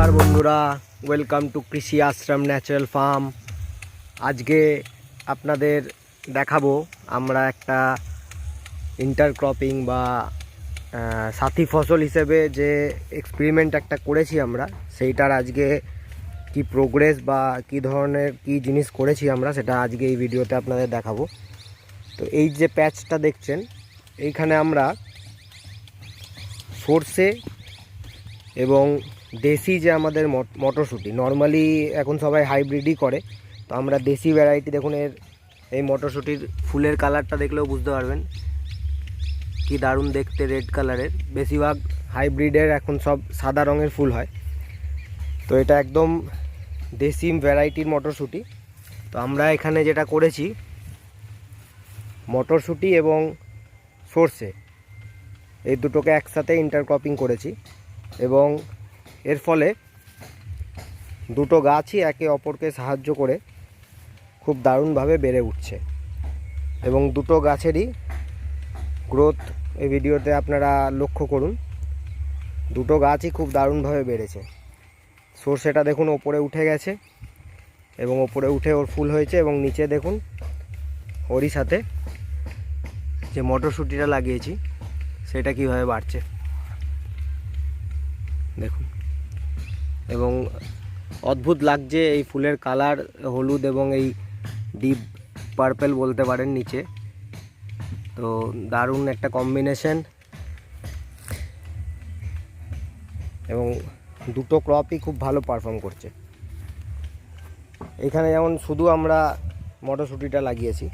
নমস্কার বন্ধুরা, welcome to কৃষি আশ্রম ন্যাচারাল ফার্ম। আজকে আপনাদের দেখাবো আমরা একটা ইন্টারক্রপিং বা সাথী ফসল হিসেবে যে এক্সপেরিমেন্ট একটা করেছি আমরা, সেইটার আজকে কি প্রোগ্রেস বা কি ধরনের কি জিনিস করেছি আমরা, সেটা আজকে এই ভিডিওতে আপনাদের দেখাবো। তো এই যে প্যাচটা দেখছেন, এইখানে আমরা সর্ষে এবং দেশি যে আমাদের মটরশুঁটি, নর্মালি এখন সবাই হাইব্রিডই করে, তো আমরা দেশি ভ্যারাইটি, দেখুন এই মটরশুঁটির ফুলের কালারটা দেখলেও বুঝতে পারবেন কি দারুণ দেখতে, রেড কালারের। বেশিরভাগ হাইব্রিডের এখন সব সাদা রঙের ফুল হয়, তো এটা একদম দেশি ভ্যারাইটির মটরশুঁটি। তো আমরা এখানে যেটা করেছি, মটরশুঁটি এবং সর্ষে এই দুটোকে একসাথে ইন্টারক্রপিং করেছি, এবং এর ফলে দুটো গাছই একে অপরকে সাহায্য করে খুব দারুণভাবে বেড়ে উঠছে, এবং দুটো গাছেরই গ্রোথ এই ভিডিওতে আপনারা লক্ষ্য করুন। দুটো গাছই খুব দারুণভাবে বেড়েছে। সর্ষেটা দেখুন ওপরে উঠে গেছে, এবং ওপরে উঠে ওর ফুল হয়েছে, এবং নিচে দেখুন ওরই সাথে যে মটরশুঁটিটা লাগিয়েছি সেটা কীভাবে বাড়ছে দেখুন। এবং অদ্ভুত লাগছে এই ফুলের কালার, হলুদ এবং এই ডিপ পার্পল বলতে পারেন নিচে, তো দারুণ একটা কম্বিনেশন। এবং দুটো ক্রপই খুব ভালো পারফর্ম করছে। এখানে যেমন শুধু আমরা মটরশুঁটিটা লাগিয়েছি,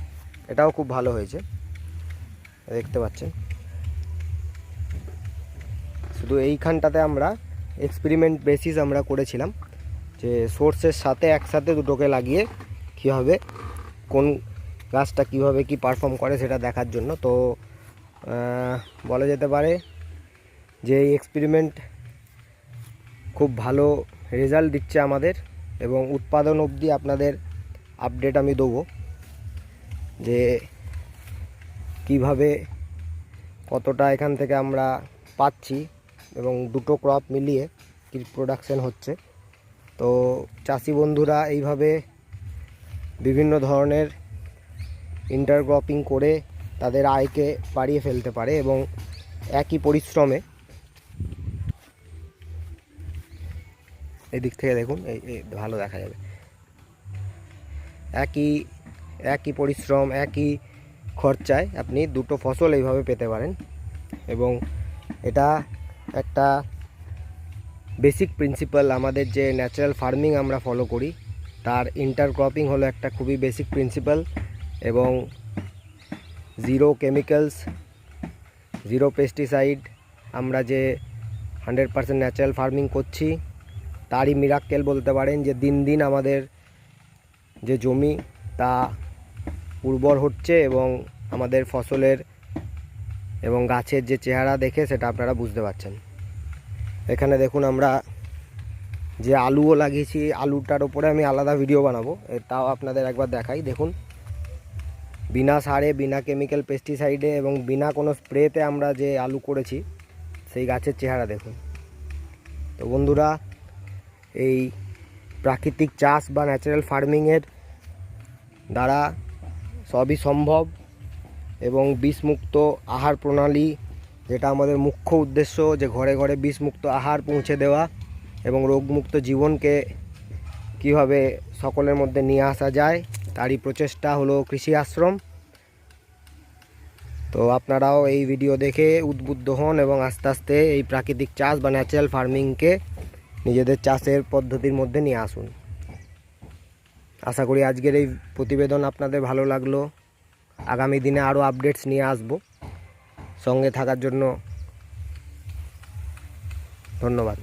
এটাও খুব ভালো হয়েছে, দেখতে পাচ্ছেন। শুধু এইখানটাতে আমরা এক্সপেরিমেন্ট বেসিস আমরা করেছিলাম যে সোর্সের সাথে একসাথে দুটোকে লাগিয়ে কীভাবে কোন গাছটা কীভাবে কি পারফর্ম করে সেটা দেখার জন্য। তো বলা যেতে পারে যে এই এক্সপেরিমেন্ট খুব ভালো রেজাল্ট দিচ্ছে আমাদের, এবং উৎপাদন অবধি আপনাদের আপডেট আমি দেবো যে কিভাবে কতটা এখান থেকে আমরা পাচ্ছি, এবং দুটো ক্রপ মিলিয়ে কি প্রোডাকশন হচ্ছে। তো চাষি বন্ধুরা এইভাবে বিভিন্ন ধরনের ইন্টারক্রপিং করে তাদের আয়কে বাড়িয়ে ফেলতে পারে, এবং একই পরিশ্রমে, এই দিক থেকে দেখুন এই ভালো দেখা যাবে, একই পরিশ্রম একই খরচায় আপনি দুটো ফসল এইভাবে পেতে পারেন। এবং এটা একটা বেসিক প্রিন্সিপাল, আমাদের যে ন্যাচারাল ফার্মিং আমরা ফলো করি তার ইন্টারক্রপিং হলো একটা খুবই বেসিক প্রিন্সিপাল। এবং জিরো কেমিক্যালস, জিরো পেস্টিসাইড, আমরা যে 100% ন্যাচারাল ফার্মিং করছি তারই মিরাক্কেল বলতে পারেন, যে দিন দিন আমাদের যে জমি তা উর্বর হচ্ছে, এবং আমাদের ফসলের এবং গাছের যে চেহারা দেখে সেটা আপনারা বুঝতে পারছেন। এখানে দেখুন আমরা যে আলুও লাগিয়েছি, আলুটার ওপরে আমি আলাদা ভিডিও বানাবো, তাও আপনাদের একবার দেখাই। দেখুন বিনা সারে, বিনা কেমিক্যাল পেস্টিসাইডে এবং বিনা কোনো স্প্রেতে আমরা যে আলু করেছি সেই গাছের চেহারা দেখুন। তো বন্ধুরা, এই প্রাকৃতিক চাষ বা ন্যাচারাল ফার্মিংয়ের দ্বারা সবই সম্ভব, এবং বিষমুক্ত আহার প্রণালী, যেটা আমাদের মুখ্য উদ্দেশ্য, যে ঘরে ঘরে বিষমুক্ত আহার পৌঁছে দেওয়া এবং রোগমুক্ত জীবনকে কিভাবে সকলের মধ্যে নিয়ে আসা যায়, তারই প্রচেষ্টা হলো কৃষি আশ্রম। তো আপনারাও এই ভিডিও দেখে উদ্বুদ্ধ হন এবং আস্তে আস্তে এই প্রাকৃতিক চাষ বা ন্যাচারাল ফার্মিংকে নিজেদের চাষের পদ্ধতির মধ্যে নিয়ে আসুন। আশা করি আজকের এই প্রতিবেদন আপনাদের ভালো লাগলো। আগামী দিনে আরও আপডেটস নিয়ে আসব। সঙ্গে থাকার জন্য ধন্যবাদ।